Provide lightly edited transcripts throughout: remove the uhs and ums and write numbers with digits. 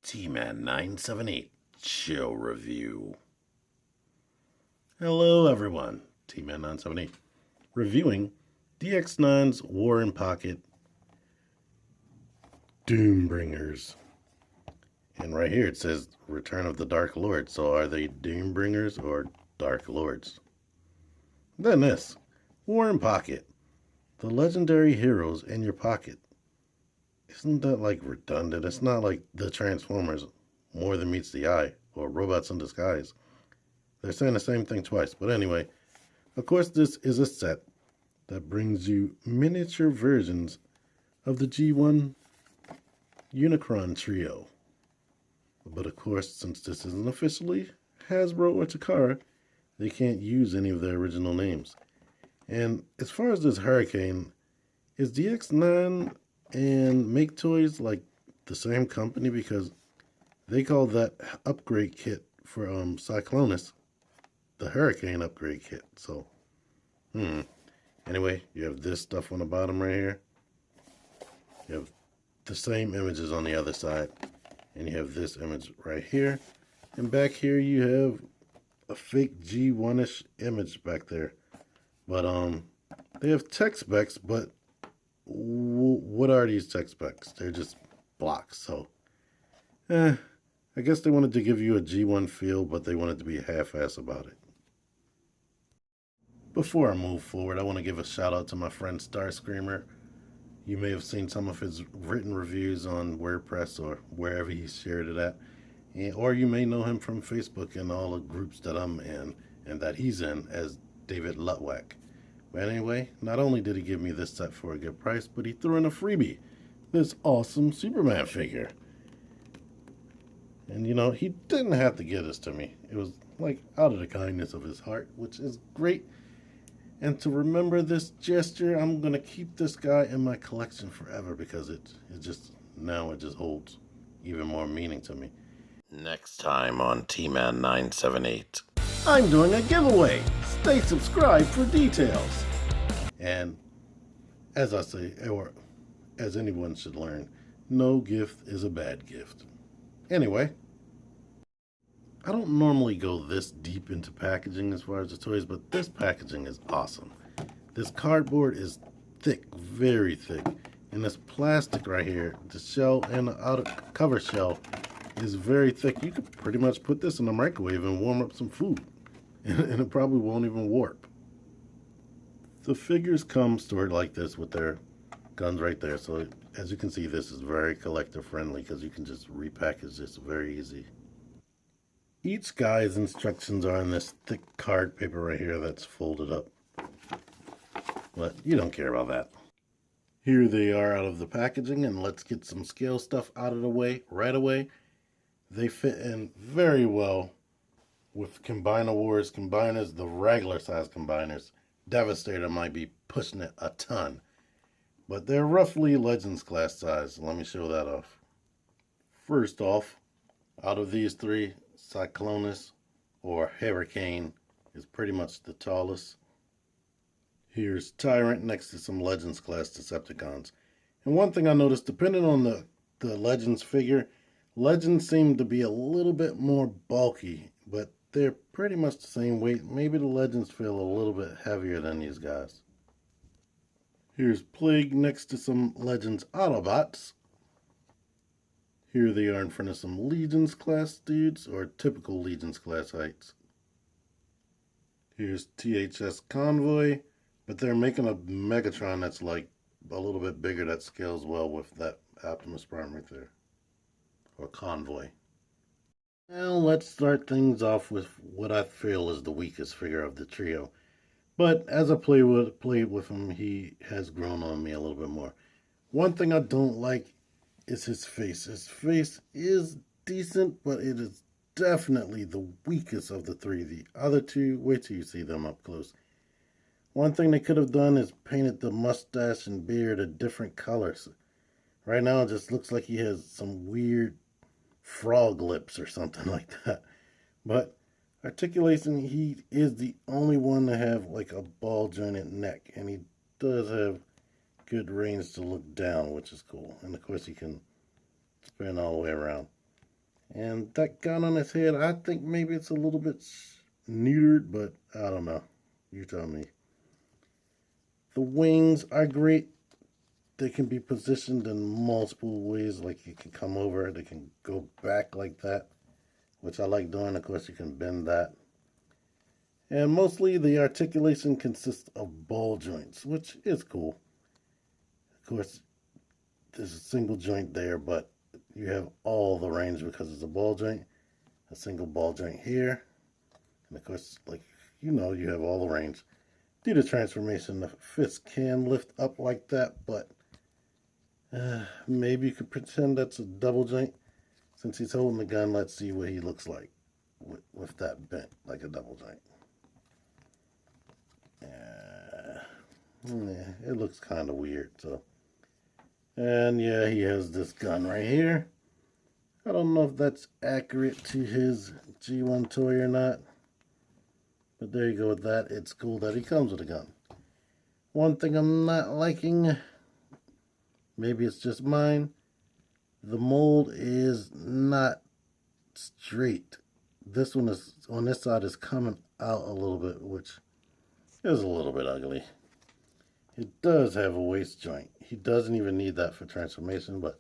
T-Man 978 Show Review. Hello everyone, T-Man 978 reviewing DX9's War in Pocket Doombringers. And right here it says Return of the Dark Lord. So are they Doombringers or Dark Lords? Then this, War in Pocket. The legendary heroes in your pocket. Isn't that like redundant? It's not like the Transformers, More Than Meets the Eye, or Robots in Disguise. They're saying the same thing twice. But anyway, of course this is a set that brings you miniature versions of the G1 Unicron trio. But of course, since this isn't officially Hasbro or Takara, they can't use any of their original names. And as far as this Hurricane, is DX9 and Make Toys like the same company? Because they call that upgrade kit for Cyclonus the Hurricane upgrade kit. So, anyway, you have this stuff on the bottom right here. You have the same images on the other side. And you have this image right here. And back here you have a fake G1-ish image back there. But they have tech specs, but what are these tech specs? They're just blocks. So, I guess they wanted to give you a G1 feel, but they wanted to be half-ass about it. Before I move forward, I want to give a shout out to my friend Starscreamer. You may have seen some of his written reviews on WordPress or wherever he shared it at. Or you may know him from Facebook and all the groups that I'm in and that he's in as David Lutwack. But anyway, not only did he give me this set for a good price, but he threw in a freebie. This awesome Superman figure. And you know, he didn't have to give this to me. It was like out of the kindness of his heart, which is great. And to remember this gesture, I'm going to keep this guy in my collection forever because it just holds even more meaning to me. Next time on T-Man 978, I'm doing a giveaway. Stay subscribed for details. And as I say, or as anyone should learn, no gift is a bad gift. Anyway, I don't normally go this deep into packaging as far as the toys, but this packaging is awesome. This cardboard is thick, very thick. And this plastic right here, the shell and the outer cover shell is very thick. You could pretty much put this in the microwave and warm up some food. And it probably won't even warp. The figures come stored like this with their guns right there. So as you can see, this is very collector friendly because you can just repackage this very easy. Each guy's instructions are on this thick card paper right here that's folded up. But you don't care about that. Here they are out of the packaging, and let's get some scale stuff out of the way right away. They fit in very well with Combiner Wars combiners, the regular size combiners. Devastator might be pushing it a ton. But they're roughly Legends class size. Let me show that off. First off, out of these three, Cyclonus or Hurricane is pretty much the tallest. Here's Tyrant next to some Legends class Decepticons. And one thing I noticed, depending on the Legends figure, Legends seem to be a little bit more bulky, but they're pretty much the same weight. Maybe the Legends feel a little bit heavier than these guys. Here's Plague next to some Legends Autobots. Here they are in front of some Legions class dudes, or typical Legions class heights. Here's THS Convoy, but they're making a Megatron that's like a little bit bigger that scales well with that Optimus Prime right there. Or Convoy. Now let's start things off with what I feel is the weakest figure of the trio. But as I played with him, he has grown on me a little bit more. One thing I don't like is his face. His face is decent, but it is definitely the weakest of the three. The other two, wait till you see them up close. One thing they could have done is painted the mustache and beard a different colors. Right now it just looks like he has some weird frog lips or something like that. But articulation, he is the only one to have like a ball jointed neck, and he does have good range to look down, which is cool. And of course he can spin all the way around. And that gun on his head, I think maybe it's a little bit neutered, but I don't know. You tell me. The wings are great. They can be positioned in multiple ways. Like you can come over, they can go back like that, which I like doing. Of course, you can bend that. And mostly the articulation consists of ball joints, which is cool. Of course, there's a single joint there, but you have all the range because it's a ball joint. A single ball joint here. And of course, like you have all the range. Due to transformation, the fist can lift up like that, but maybe you could pretend that's a double joint. Since he's holding the gun, let's see what he looks like with that bent, like a double joint. Yeah, it looks kind of weird. So, and yeah, he has this gun right here. I don't know if that's accurate to his G1 toy or not. But there you go with that. It's cool that he comes with a gun. One thing I'm not liking, maybe it's just mine, the mold is not straight. This one is, on this side, is coming out a little bit, which is a little bit ugly. It does have a waist joint. He doesn't even need that for transformation, but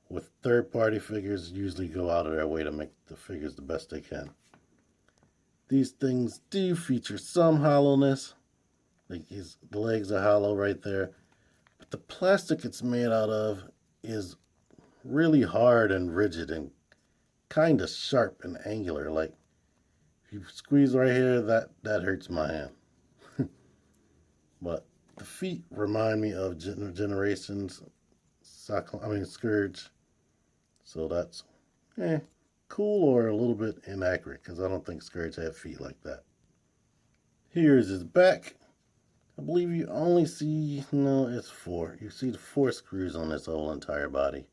with third-party figures, usually go out of their way to make the figures the best they can. These things do feature some hollowness. Like the legs are hollow right there. But the plastic it's made out of is really hard and rigid and kind of sharp and angular. Like if you squeeze right here, that hurts my hand. But the feet remind me of Generations Scourge. So that's cool or a little bit inaccurate because I don't think Scourge had feet like that. Here's his back. I believe you only see, no, it's 4. You see the 4 screws on this whole entire body,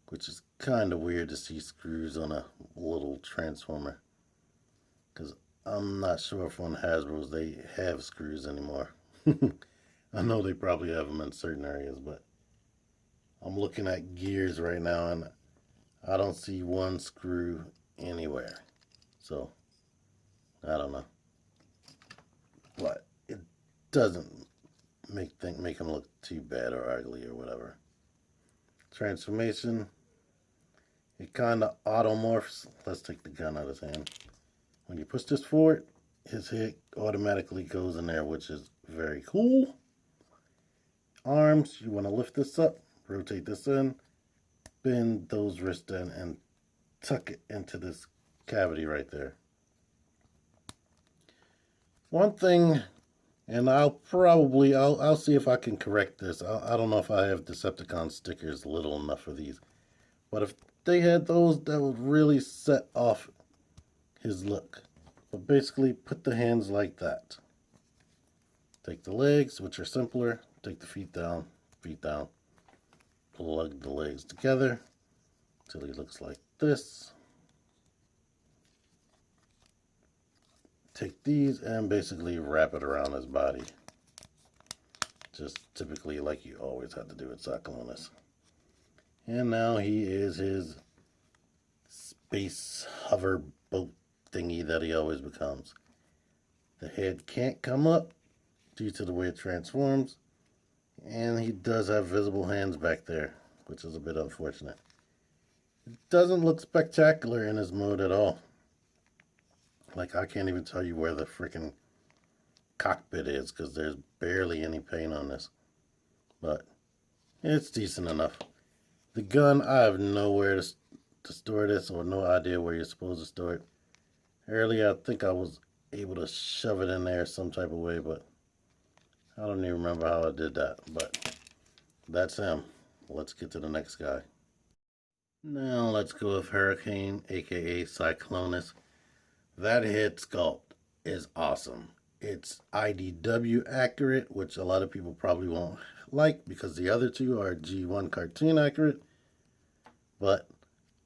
which is kind of weird to see screws on a little transformer because I'm not sure if on Hasbro's they have screws anymore. I know they probably have them in certain areas, but I'm looking at gears right now and I don't see one screw anywhere. So, I don't know. But it doesn't make him look too bad or ugly or whatever. Transformation. It kind of automorphs. Let's take the gun out of his hand. When you push this forward, his head automatically goes in there, which is very cool. Arms, you want to lift this up, rotate this in, bend those wrists in, and tuck it into this cavity right there. One thing, and I'll see if I can correct this. I don't know if I have Decepticon stickers little enough for these. But if they had those, that would really set off his look. But basically, put the hands like that. Take the legs, which are simpler. Take the feet down. Plug the legs together until he looks like this. Take these and basically wrap it around his body. Just typically like you always have to do with Cyclonus. And now he is his space hover boat thingy that he always becomes. The head can't come up due to the way it transforms. And he does have visible hands back there, which is a bit unfortunate. It doesn't look spectacular in his mode at all. Like, I can't even tell you where the freaking cockpit is because there's barely any paint on this. But it's decent enough. The gun, I have nowhere to store this or no idea where you're supposed to store it. Earlier, I think I was able to shove it in there some type of way, but I don't even remember how I did that. But that's him. Let's get to the next guy. Now let's go with Hurricane, aka Cyclonus. That head sculpt is awesome. It's IDW accurate, which a lot of people probably won't like because the other two are G1 cartoon accurate. But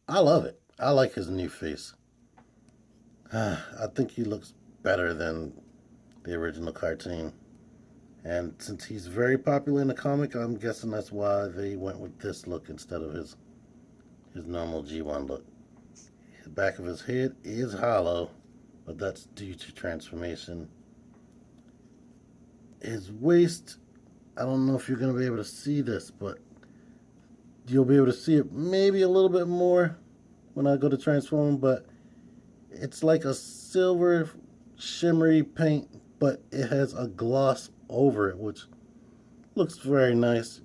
I love it. I like his new face. I think he looks better than the original cartoon. And since he's very popular in the comic, I'm guessing that's why they went with this look instead of his normal G1 look. The back of his head is hollow, but that's due to transformation. His waist, I don't know if you're going to be able to see this, but you'll be able to see it maybe a little bit more when I go to transform, but it's like a silver shimmery paint, but it has a gloss over it, which looks very nice.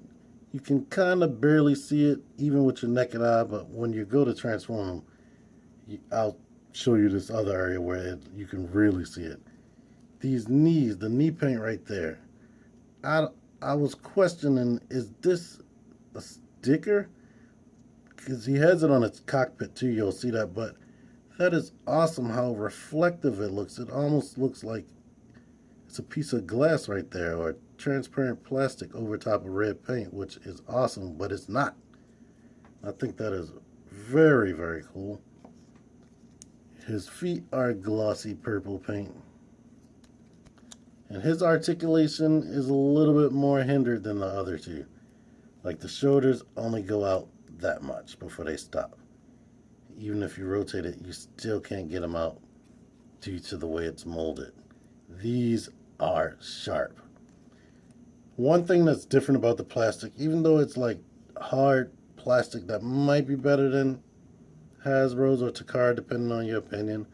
You can kind of barely see it even with your naked eye, but when you go to transform him, I'll show you this other area where you can really see it. These knees, the knee paint right there, I was questioning, is this a sticker? Because he has it on his cockpit too, you'll see that, but that is awesome how reflective it looks. It almost looks like it's a piece of glass right there, or transparent plastic over top of red paint, which is awesome, but it's not. I think that is very, very cool. His feet are glossy purple paint. And his articulation is a little bit more hindered than the other two. Like the shoulders only go out that much before they stop. Even if you rotate it, you still can't get them out due to the way it's molded. These are sharp. One thing that's different about the plastic, even though it's like hard plastic that might be better than Hasbro's or Takara, depending on your opinion,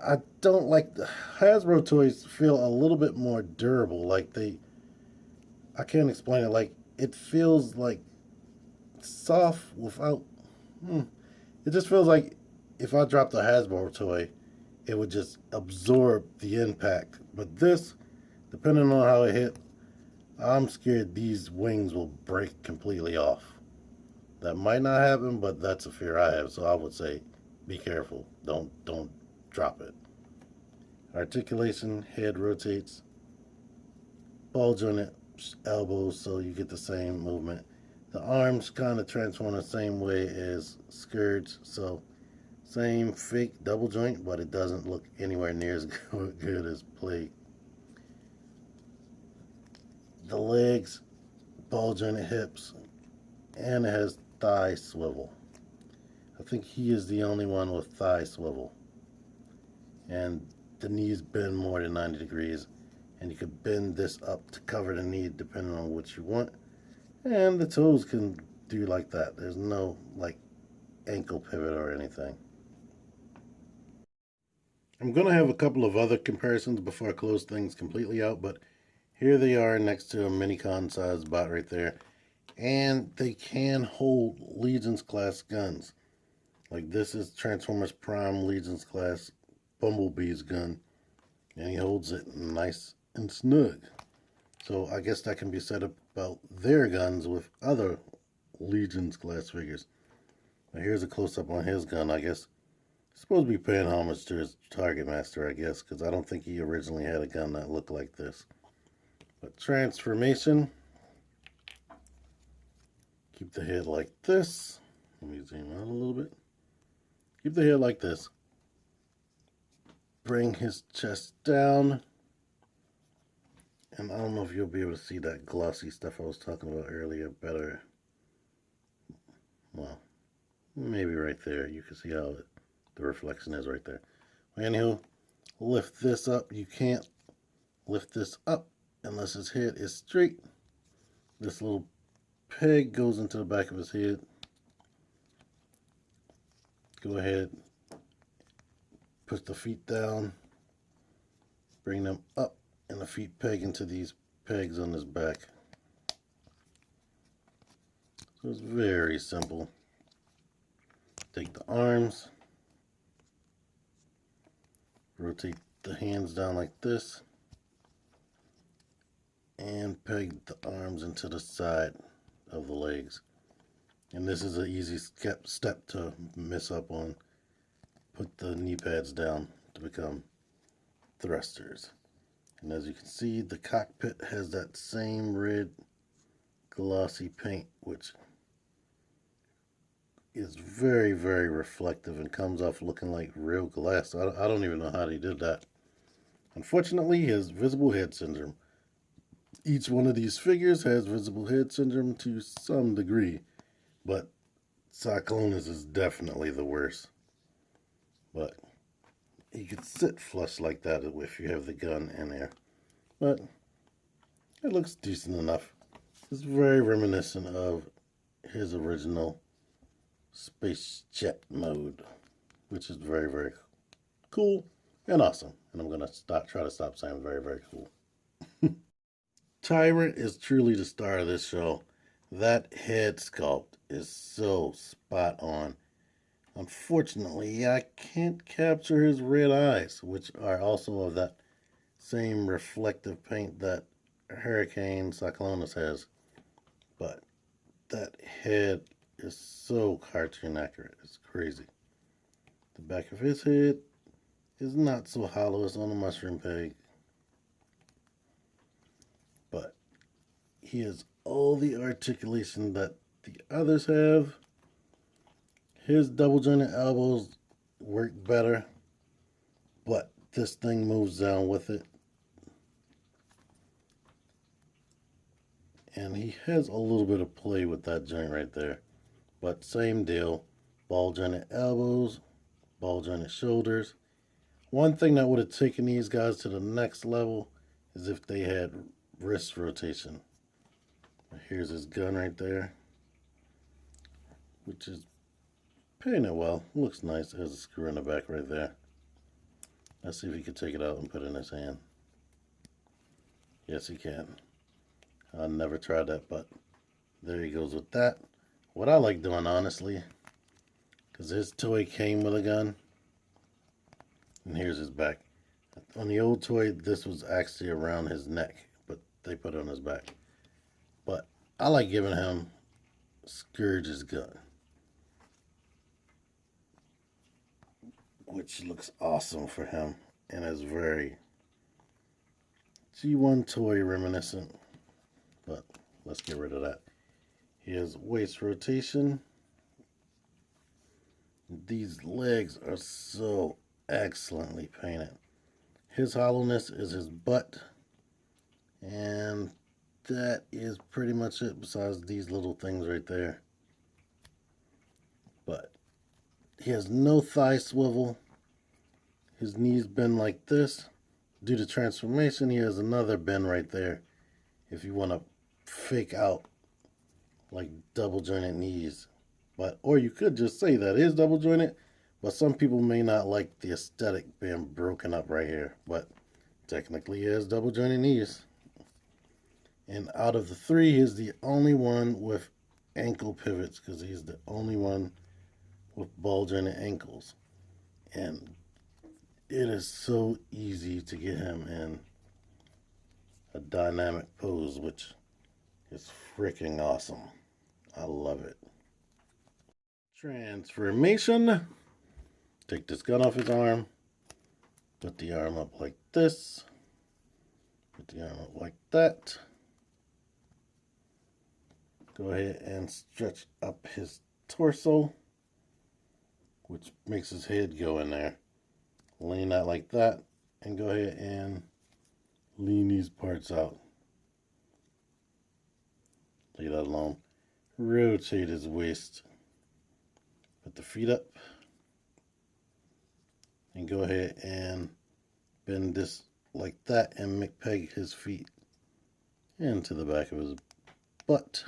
I don't like the Hasbro toys feel a little bit more durable. Like I can't explain it. Like it feels like soft without. It just feels like if I dropped a Hasbro toy, it would just absorb the impact. But this, depending on how it hit, I'm scared these wings will break completely off. That might not happen, but that's a fear I have. So I would say, be careful. Don't drop it. Articulation, head rotates. Ball jointed elbows, so you get the same movement. The arms kind of transform the same way as Scourge, so same fake double joint, but it doesn't look anywhere near as good as Plague. The legs, ball jointed hips, and it has thigh swivel. I think he is the only one with thigh swivel. And the knees bend more than 90 degrees, and you could bend this up to cover the knee depending on what you want. And the toes can do like that. There's no like ankle pivot or anything. I'm going to have a couple of other comparisons before I close things completely out, but here they are next to a Minicon size bot right there. And they can hold Legions class guns. Like this is Transformers Prime Legions class Bumblebee's gun. And he holds it nice and snug. So I guess that can be said about their guns with other Legions class figures. Now here's a close-up on his gun. I guess he's supposed to be paying homage to his Target Master, I guess, because I don't think he originally had a gun that looked like this. But transformation. Keep the head like this. Let me zoom out a little bit. Keep the head like this. Bring his chest down. And I don't know if you'll be able to see that glossy stuff I was talking about earlier better. Well, maybe right there. You can see how the reflection is right there. Anywho, lift this up. You can't lift this up unless his head is straight. This little peg goes into the back of his head. Go ahead, put the feet down, bring them up, and the feet peg into these pegs on his back. So it's very simple. Take the arms, rotate the hands down like this, and peg the arms into the side of the legs. And this is an easy step to mess up on. Put the knee pads down to become thrusters. And as you can see, the cockpit has that same red glossy paint, which is very, very reflective and comes off looking like real glass. I don't even know how they did that. Unfortunately, he has visible head syndrome. Each one of these figures has visible head syndrome to some degree, but Cyclonus is definitely the worst. but he could sit flush like that if you have the gun in there. But it looks decent enough. It's very reminiscent of his original space jet mode, which is very, very cool and awesome. And I'm gonna try to stop saying very, very cool. Tyrant is truly the star of this show. That head sculpt is so spot on. Unfortunately, I can't capture his red eyes, which are also of that same reflective paint that Hurricane Cyclonus has. But that head is so cartoon accurate. It's crazy. The back of his head is not so hollow as on a mushroom peg. But he has all the articulation that the others have. His double jointed elbows work better, but this thing moves down with it. And he has a little bit of play with that joint right there. But same deal, ball jointed elbows, ball jointed shoulders. One thing that would have taken these guys to the next level is if they had wrist rotation. Here's his gun right there, which is painted well. Looks nice. It has a screw in the back right there. Let's see if he can take it out and put it in his hand. Yes, he can. I never tried that, but there he goes with that. What I like doing, honestly, because his toy came with a gun, and here's his back. On the old toy, this was actually around his neck, but they put it on his back. But I like giving him Scourge's gun, which looks awesome for him and is very G1 toy reminiscent. But let's get rid of that. He has waist rotation. These legs are so excellently painted. His hollowness is his butt. And that is pretty much it besides these little things right there. But he has no thigh swivel. His knees bend like this. Due to transformation, he has another bend right there. If you want to fake out like double jointed knees. But or you could just say that is double jointed, but some people may not like the aesthetic being broken up right here. But technically he has double jointed knees. And out of the three, he's the only one with ankle pivots because he's the only one with ball jointed ankles. And it is so easy to get him in a dynamic pose, which is freaking awesome. I love it. Transformation. Take this gun off his arm. Put the arm up like this. Put the arm up like that. Go ahead and stretch up his torso, which makes his head go in there. Lean that like that, and go ahead and lean these parts out. Leave that alone. Rotate his waist. Put the feet up. And go ahead and bend this like that and peg his feet into the back of his butt.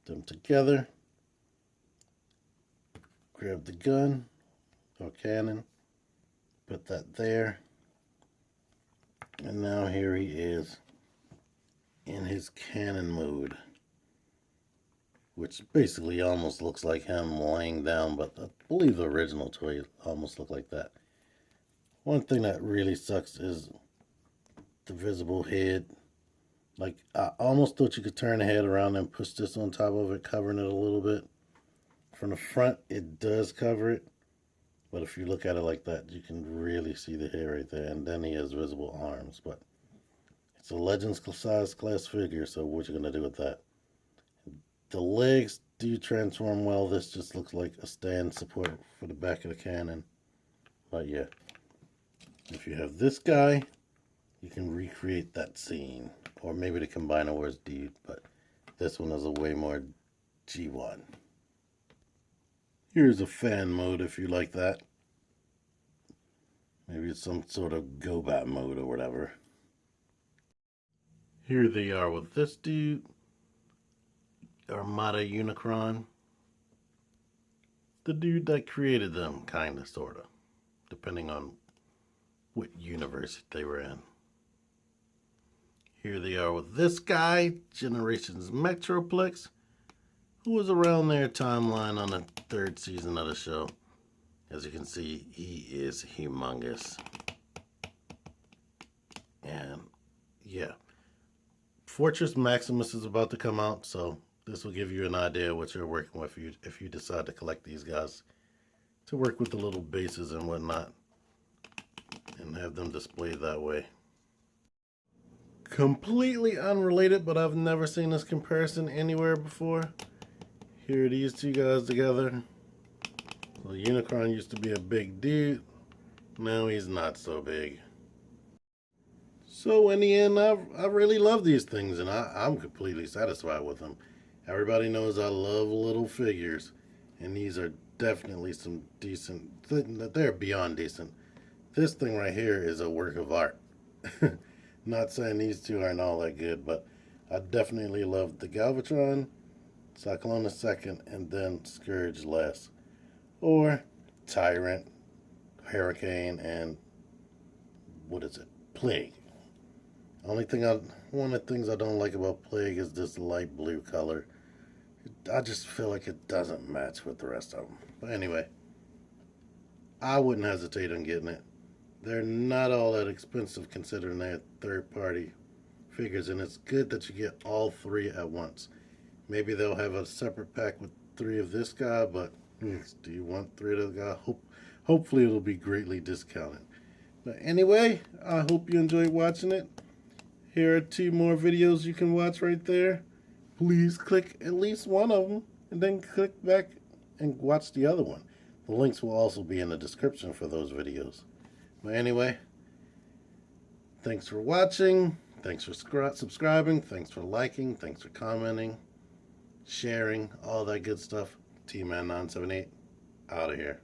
Put them together. Grab the gun or cannon. Put that there. And now here he is in his cannon mode, which basically almost looks like him laying down, but I believe the original toy almost looked like that. One thing that really sucks is the visible head. Like, I almost thought you could turn the head around and push this on top of it, covering it a little bit. From the front, it does cover it. But if you look at it like that, you can really see the hair right there. And then he has visible arms. But it's a Legends size class figure, so what you're going to do with that? The legs do transform well. This just looks like a stand support for the back of the cannon. But yeah, if you have this guy, you can recreate that scene. Or maybe the Combiner Wars dude, but this one is a way more G1. Here's a fan mode if you like that. Maybe it's some sort of Gobat mode or whatever. Here they are with this dude. Armada Unicron. The dude that created them, kinda, sorta. Depending on what universe they were in. Here they are with this guy, Generations Metroplex, who was around their timeline on the 3rd season of the show. As you can see, he is humongous. And yeah, Fortress Maximus is about to come out, so this will give you an idea what you're working with if you decide to collect these guys, to work with the little bases and whatnot and have them displayed that way. Completely unrelated, but I've never seen this comparison anywhere before. Here are these two guys together. Well, Unicron used to be a big dude. Now he's not so big. So in the end, I really love these things, and I'm completely satisfied with them. Everybody knows I love little figures, and these are definitely some decent, they're beyond decent. This thing right here is a work of art. Not saying these two aren't all that good, but I definitely love the Galvatron, Cyclonus second, and then Scourge last. Or Tyrant, Hurricane, and what is it? Plague. One of the things I don't like about Plague is this light blue color. I just feel like it doesn't match with the rest of them. But anyway, I wouldn't hesitate on getting it. They're not all that expensive considering they're third-party figures, and it's good that you get all 3 at once. Maybe they'll have a separate pack with 3 of this guy, but do you want 3 of the guy? Hopefully it'll be greatly discounted. But anyway, I hope you enjoyed watching it. Here are 2 more videos you can watch right there. Please click at least one of them, and then click back and watch the other one. The links will also be in the description for those videos. But anyway, thanks for watching, thanks for subscribing, thanks for liking, thanks for commenting, sharing, all that good stuff. T-Man978, out of here.